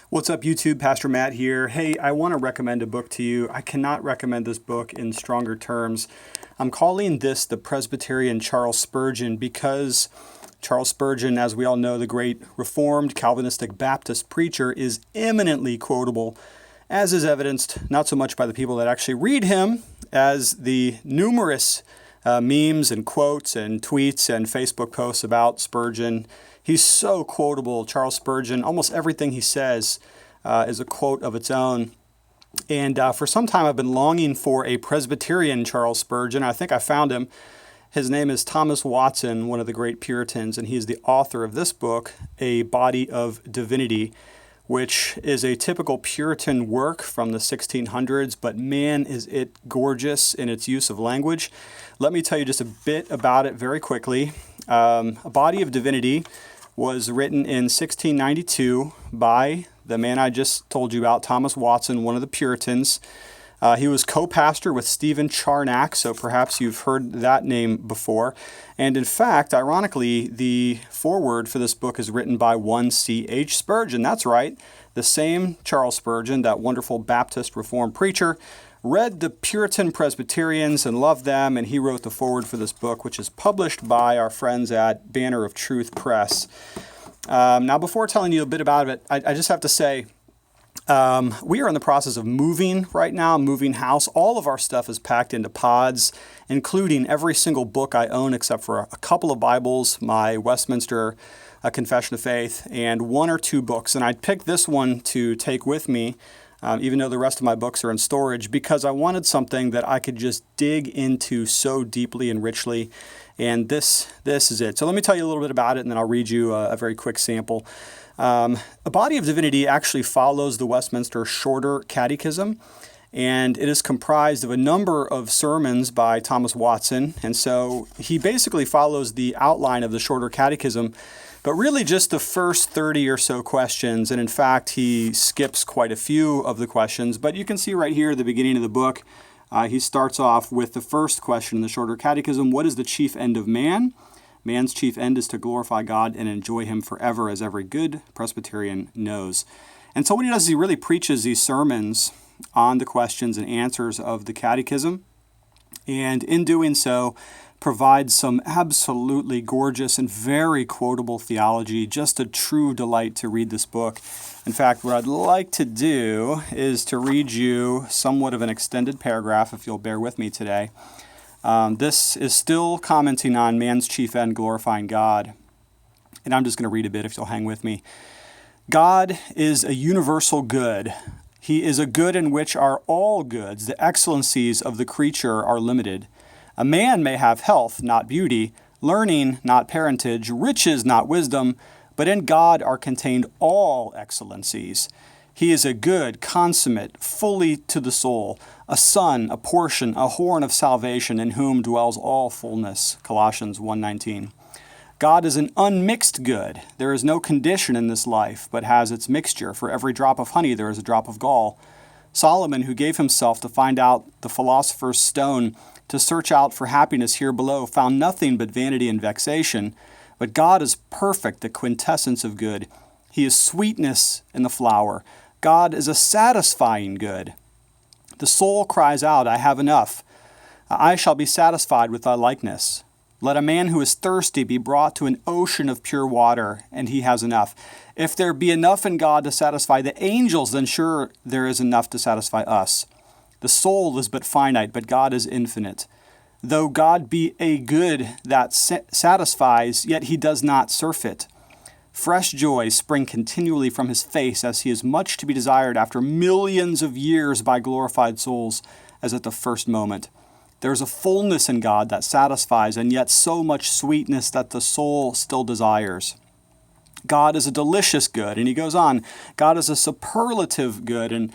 What's up, YouTube? Pastor Matt here. Hey, I want to recommend a book to you. I cannot recommend this book in stronger terms. I'm calling this the Presbyterian Charles Spurgeon because Charles Spurgeon, as we all know, the great Reformed Calvinistic Baptist preacher, is eminently quotable, as is evidenced not so much by the people that actually read him as the numerous memes and quotes and tweets and Facebook posts about Spurgeon. He's so quotable, Charles Spurgeon. Almost everything he says is a quote of its own. And for some time, I've been longing for a Presbyterian Charles Spurgeon. I think I found him. His name is Thomas Watson, one of the great Puritans, and he's the author of this book, A Body of Divinity, which is a typical Puritan work from the 1600s, but man, is it gorgeous in its use of language. Let me tell you just a bit about it very quickly. A Body of Divinity was written in 1692 by the man I just told you about, Thomas Watson, one of the Puritans. He was co-pastor with Stephen Charnock, so perhaps you've heard that name before. And in fact, ironically, the foreword for this book is written by one C.H. Spurgeon. That's right, the same Charles Spurgeon, that wonderful Baptist Reformed preacher, read the Puritan Presbyterians and loved them, and he wrote the foreword for this book, which is published by our friends at Banner of Truth Press. Now, before telling you a bit about it, I just have to say, we are in the process of moving right now, moving house. All of our stuff is packed into pods, including every single book I own except for a couple of Bibles, my Westminster Confession of Faith, and one or two books. And I picked this one to take with me, even though the rest of my books are in storage, because I wanted something that I could just dig into so deeply and richly. And this is it. So let me tell you a little bit about it, and then I'll read you a very quick sample. A Body of Divinity actually follows the Westminster Shorter Catechism, and it is comprised of a number of sermons by Thomas Watson. And so he basically follows the outline of the Shorter Catechism, but really just the first 30 or so questions. And in fact, he skips quite a few of the questions. But you can see right here at the beginning of the book, he starts off with the first question in the Shorter Catechism: what is the chief end of man? Man's chief end is to glorify God and enjoy Him forever, as every good Presbyterian knows. And so what he does is he really preaches these sermons on the questions and answers of the Catechism, and in doing so, provides some absolutely gorgeous and very quotable theology. Just a true delight to read this book. In fact, what I'd like to do is to read you somewhat of an extended paragraph, if you'll bear with me today. This is still commenting on man's chief end, glorifying God. And I'm just going to read a bit if you'll hang with me. God is a universal good. He is a good in which are all goods. The excellencies of the creature are limited. A man may have health, not beauty, learning, not parentage, riches, not wisdom, but in God are contained all excellencies. He is a good, consummate, fully to the soul, a son, a portion, a horn of salvation, in whom dwells all fullness. Colossians 1:19. God is an unmixed good. There is no condition in this life, but has its mixture. For every drop of honey there is a drop of gall. Solomon, who gave himself to find out the philosopher's stone, to search out for happiness here below, found nothing but vanity and vexation. But God is perfect, the quintessence of good. He is sweetness in the flower. God is a satisfying good. The soul cries out, I have enough. I shall be satisfied with thy likeness. Let a man who is thirsty be brought to an ocean of pure water, and he has enough. If there be enough in God to satisfy the angels, then sure there is enough to satisfy us. The soul is but finite, but God is infinite. Though God be a good that satisfies, yet he does not surfeit. Fresh joys spring continually from his face, as he is much to be desired after millions of years by glorified souls, as at the first moment. There is a fullness in God that satisfies, and yet so much sweetness that the soul still desires. God is a delicious good, and he goes on, God is a superlative good, and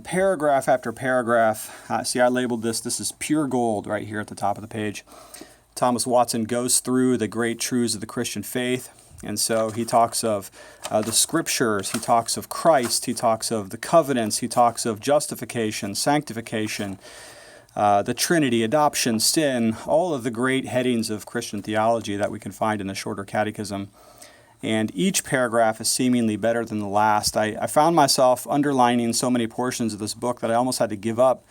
paragraph after paragraph. See, I labeled this is pure gold right here at the top of the page. Thomas Watson goes through the great truths of the Christian faith. And so he talks of the scriptures, he talks of Christ, he talks of the covenants, he talks of justification, sanctification, the Trinity, adoption, sin, all of the great headings of Christian theology that we can find in the Shorter Catechism. and each paragraph is seemingly better than the last. I found myself underlining so many portions of this book that I almost had to give up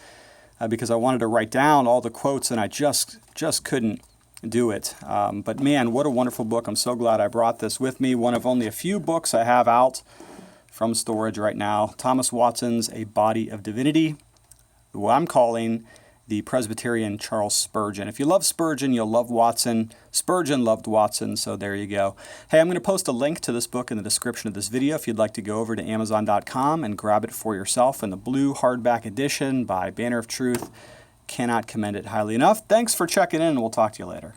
because I wanted to write down all the quotes, and I just couldn't do it. But man, what a wonderful book. I'm so glad I brought this with me. One of only a few books I have out from storage right now. Thomas Watson's A Body of Divinity, what I'm calling the Presbyterian Charles Spurgeon. If you love Spurgeon, you'll love Watson. Spurgeon loved Watson, so there you go. Hey, I'm going to post a link to this book in the description of this video if you'd like to go over to Amazon.com and grab it for yourself in the blue hardback edition by Banner of Truth. Cannot commend it highly enough. Thanks for checking in, and we'll talk to you later.